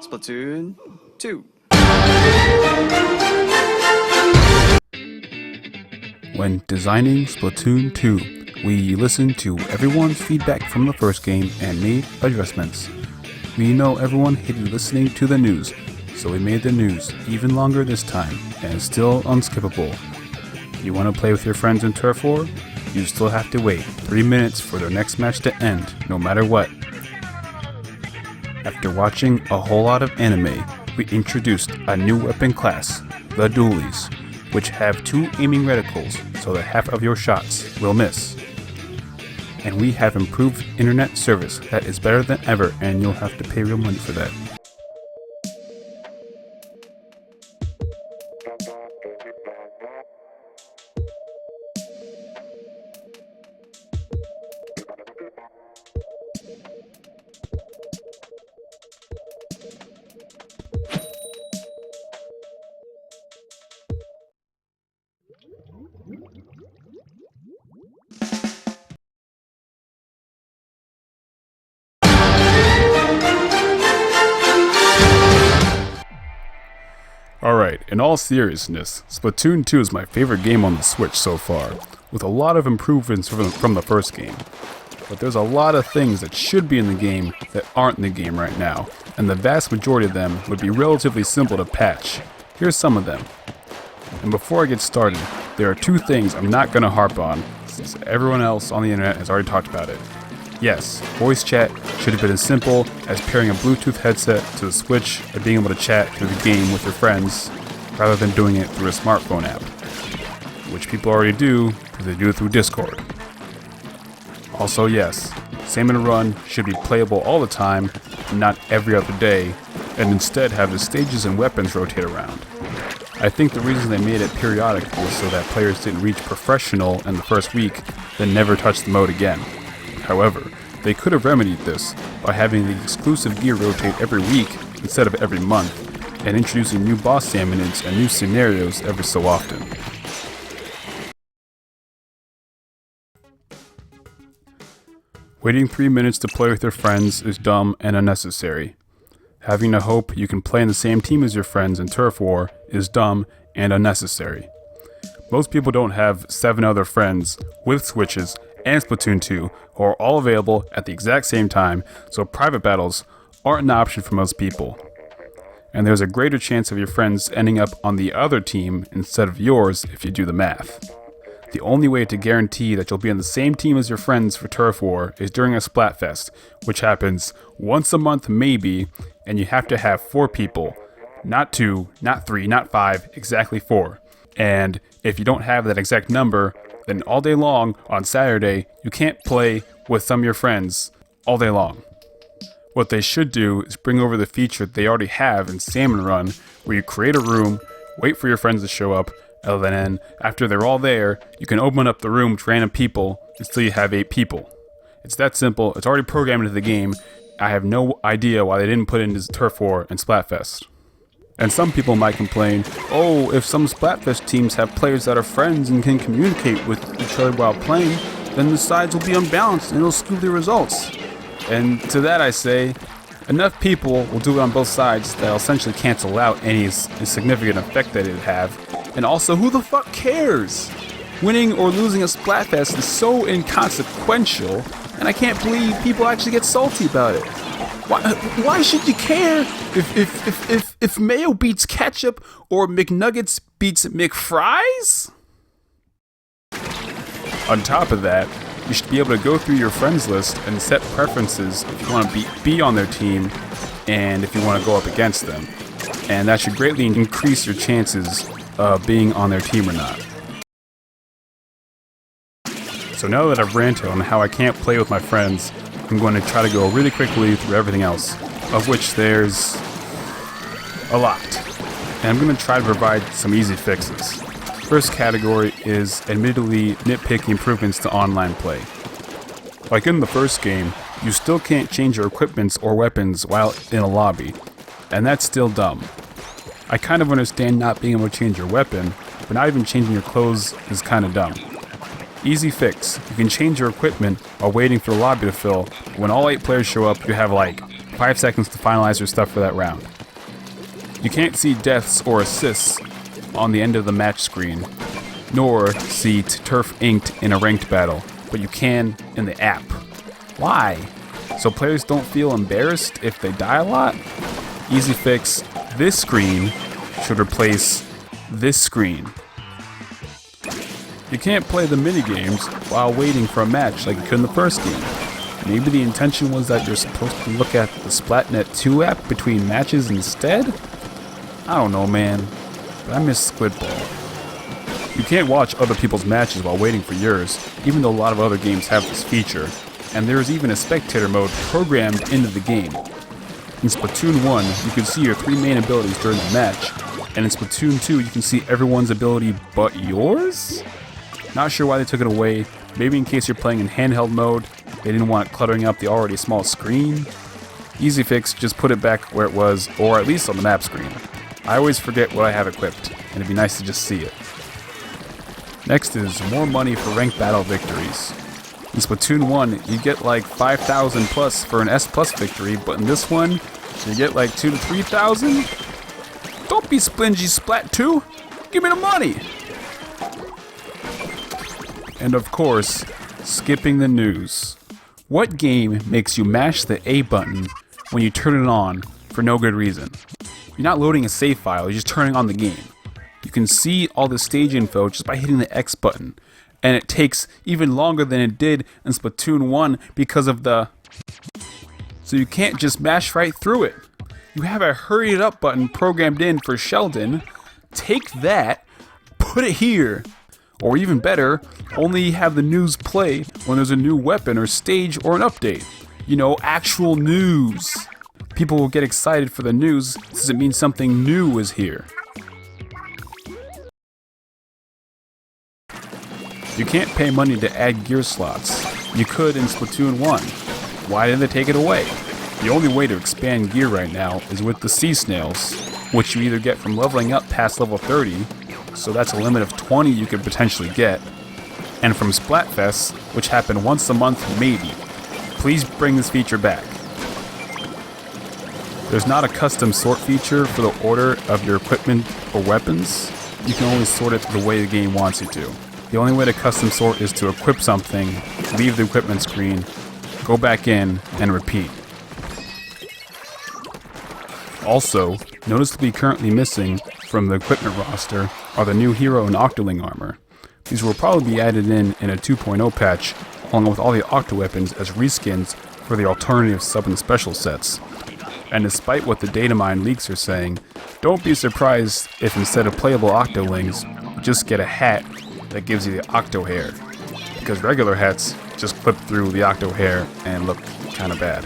Splatoon 2. When designing Splatoon 2, we listened to everyone's feedback from the first game and made adjustments. We know everyone hated listening to the news, so we made the news even longer this time, and still unskippable. You want to play with your friends in Turf War? You still have to wait 3 minutes for their next match to end, no matter what. After watching a whole lot of anime, we introduced a new weapon class, the Dualies, which have 2 aiming reticles so that half of your shots will miss. And we have improved internet service that is better than ever, and you'll have to pay real money for that. Alright, in all seriousness, Splatoon 2 is my favorite game on the Switch so far, with a lot of improvements from the first game. But there's a lot of things that should be in the game that aren't in the game right now, and the vast majority of them would be relatively simple to patch. Here's some of them. And before I get started, there are 2 things I'm not going to harp on, since everyone else on the internet has already talked about it. Yes, voice chat should have been as simple as pairing a Bluetooth headset to the Switch and being able to chat through the game with your friends, rather than doing it through a smartphone app, which people already do because they do it through Discord. Also yes, Salmon Run should be playable all the time, not every other day, and instead have the stages and weapons rotate around. I think the reason they made it periodic was so that players didn't reach professional in the first week, then never touch the mode again. However, they could have remedied this by having the exclusive gear rotate every week instead of every month, and introducing new boss salmonids and new scenarios every so often. Waiting 3 minutes to play with your friends is dumb and unnecessary. Having to hope you can play in the same team as your friends in Turf War is dumb and unnecessary. Most people don't have 7 other friends with Switches and Splatoon 2 who are all available at the exact same time, so private battles aren't an option for most people. And there's a greater chance of your friends ending up on the other team instead of yours if you do the math. The only way to guarantee that you'll be on the same team as your friends for Turf War is during a Splatfest, which happens once a month maybe, and you have to have 4 people. Not 2, not 3, not 5, exactly 4. And if you don't have that exact number, then all day long on Saturday, you can't play with some of your friends all day long. What they should do is bring over the feature they already have in Salmon Run, where you create a room, wait for your friends to show up, and then after they're all there, you can open up the room to random people until you have 8 people. It's that simple, it's already programmed into the game. I have no idea why they didn't put it into Turf War and Splatfest. And some people might complain, oh, if some Splatfest teams have players that are friends and can communicate with each other while playing, then the sides will be unbalanced and it'll skew the results. And to that I say, enough people will do it on both sides that'll essentially cancel out any significant effect that it'd have. And also, who the fuck cares? Winning or losing a Splatfest is so inconsequential, and I can't believe people actually get salty about it. Why should you care if mayo beats ketchup or McNuggets beats McFries? On top of that, you should be able to go through your friends list and set preferences if you want to be on their team and if you want to go up against them. And that should greatly increase your chances of being on their team or not. So now that I've ranted on how I can't play with my friends, I'm going to try to go really quickly through everything else, of which there's a lot. And I'm going to try to provide some easy fixes. First category is admittedly nitpicky improvements to online play. Like in the first game, you still can't change your equipments or weapons while in a lobby, and that's still dumb. I kind of understand not being able to change your weapon, but not even changing your clothes is kind of dumb. Easy fix. You can change your equipment while waiting for the lobby to fill. When all 8 players show up, you have like 5 seconds to finalize your stuff for that round. You can't see deaths or assists on the end of the match screen, nor see turf inked in a ranked battle, but you can in the app. Why? So players don't feel embarrassed if they die a lot? Easy fix, this screen should replace this screen. You can't play the minigames while waiting for a match like you could in the first game. Maybe the intention was that you're supposed to look at the Splatnet 2 app between matches instead? I don't know, man, but I miss Squidball. You can't watch other people's matches while waiting for yours, even though a lot of other games have this feature, and there is even a spectator mode programmed into the game. In Splatoon 1, you can see your 3 main abilities during the match, and in Splatoon 2, you can see everyone's ability but yours? Not sure why they took it away, maybe in case you're playing in handheld mode, they didn't want it cluttering up the already small screen. Easy fix, just put it back where it was, or at least on the map screen. I always forget what I have equipped, and it'd be nice to just see it. Next is more money for ranked battle victories. In Splatoon 1, you get like 5,000 plus for an S plus victory, but in this one, you get like 2,000 to 3,000? Don't be splingy, Splat 2! Give me the money! And of course, skipping the news. What game makes you mash the A button when you turn it on for no good reason? You're not loading a save file, you're just turning on the game. You can see all the stage info just by hitting the X button, and it takes even longer than it did in Splatoon 1 because of the... So you can't just mash right through it. You have a hurry it up button programmed in for Sheldon. Take that, put it here. Or even better, only have the news play when there's a new weapon or stage or an update. You know, actual news. People will get excited for the news since it means something new is here. You can't pay money to add gear slots. You could in Splatoon 1. Why did they take it away? The only way to expand gear right now is with the sea snails, which you either get from leveling up past level 30, so that's a limit of 20 you could potentially get, and from Splatfest, which happen once a month maybe. Please bring this feature back. There's not a custom sort feature for the order of your equipment or weapons. You can only sort it the way the game wants you to. The only way to custom sort is to equip something, leave the equipment screen, go back in, and repeat. Also, noticeably currently missing from the equipment roster are the new hero and Octoling armor. These will probably be added in a 2.0 patch, along with all the Octo weapons as reskins for the alternative sub and special sets. And despite what the datamine leaks are saying, don't be surprised if instead of playable Octolings, you just get a hat that gives you the Octo hair. Because regular hats just clip through the Octo hair and look kinda bad.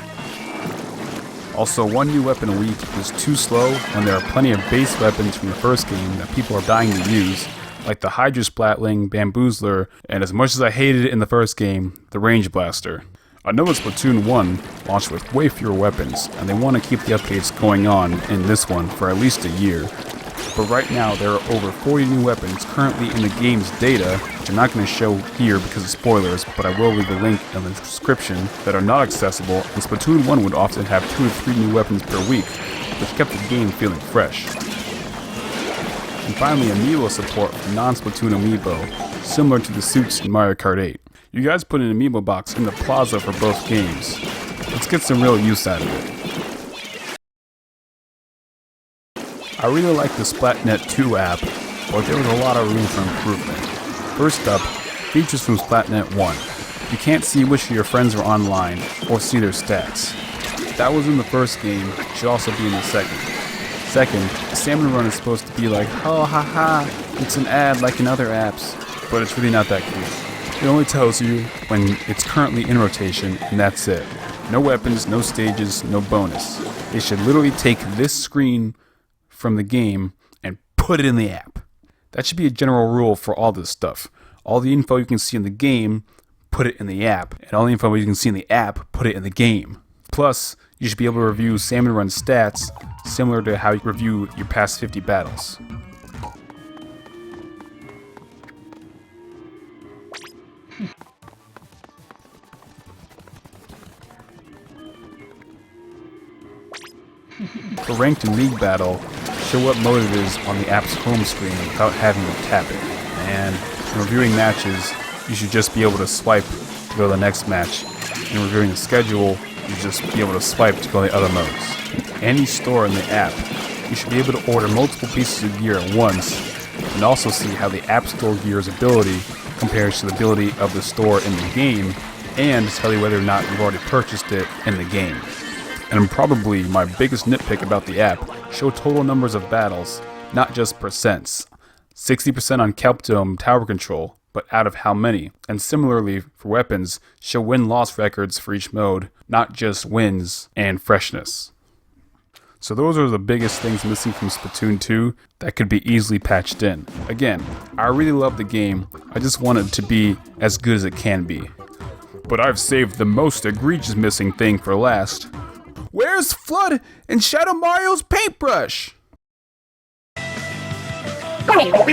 Also, one new weapon a week is too slow when there are plenty of base weapons from the first game that people are dying to use, like the Hydra Splatling, Bamboozler, and as much as I hated it in the first game, the Range Blaster. I know that Splatoon 1 launched with way fewer weapons, and they want to keep the updates going on in this one for at least a year. But right now, there are over 40 new weapons currently in the game's data, which I'm not going to show here because of spoilers, but I will leave a link in the description, that are not accessible, and Splatoon 1 would often have 2 to 3 new weapons per week, which kept the game feeling fresh. And finally, amiibo support for non-Splatoon amiibo, similar to the suits in Mario Kart 8. You guys put an amiibo box in the plaza for both games. Let's get some real use out of it. I really like the Splatnet 2 app, but there was a lot of room for improvement. First up, features from Splatnet 1. You can't see which of your friends are online, or see their stats. That was in the first game, it should also be in the second. Second, the salmon run is supposed to be like, oh haha, it's an ad like in other apps, but it's really not that cool. It only tells you when it's currently in rotation, and that's it. No weapons, no stages, no bonus. They should literally take this screen from the game and put it in the app. That should be a general rule for all this stuff. All the info you can see in the game, put it in the app. And all the info you can see in the app, put it in the game. Plus, you should be able to review Salmon Run stats similar to how you review your past 50 battles. For ranked and league battle, show what mode it is on the app's home screen without having to tap it. And in reviewing matches, you should just be able to swipe to go to the next match. In reviewing the schedule, you should just be able to swipe to go to the other modes. Any store in the app, you should be able to order multiple pieces of gear at once, and also see how the App Store gear's ability compares to the ability of the store in the game, and tell you whether or not you've already purchased it in the game. And probably my biggest nitpick about the app, show total numbers of battles, not just percents. 60% on Kelp Dome tower control, but out of how many? And similarly for weapons, show win-loss records for each mode, not just wins and freshness. So those are the biggest things missing from Splatoon 2 that could be easily patched in. Again, I really love the game, I just want it to be as good as it can be. But I've saved the most egregious missing thing for last. Where's Flood and Shadow Mario's paintbrush? Oh,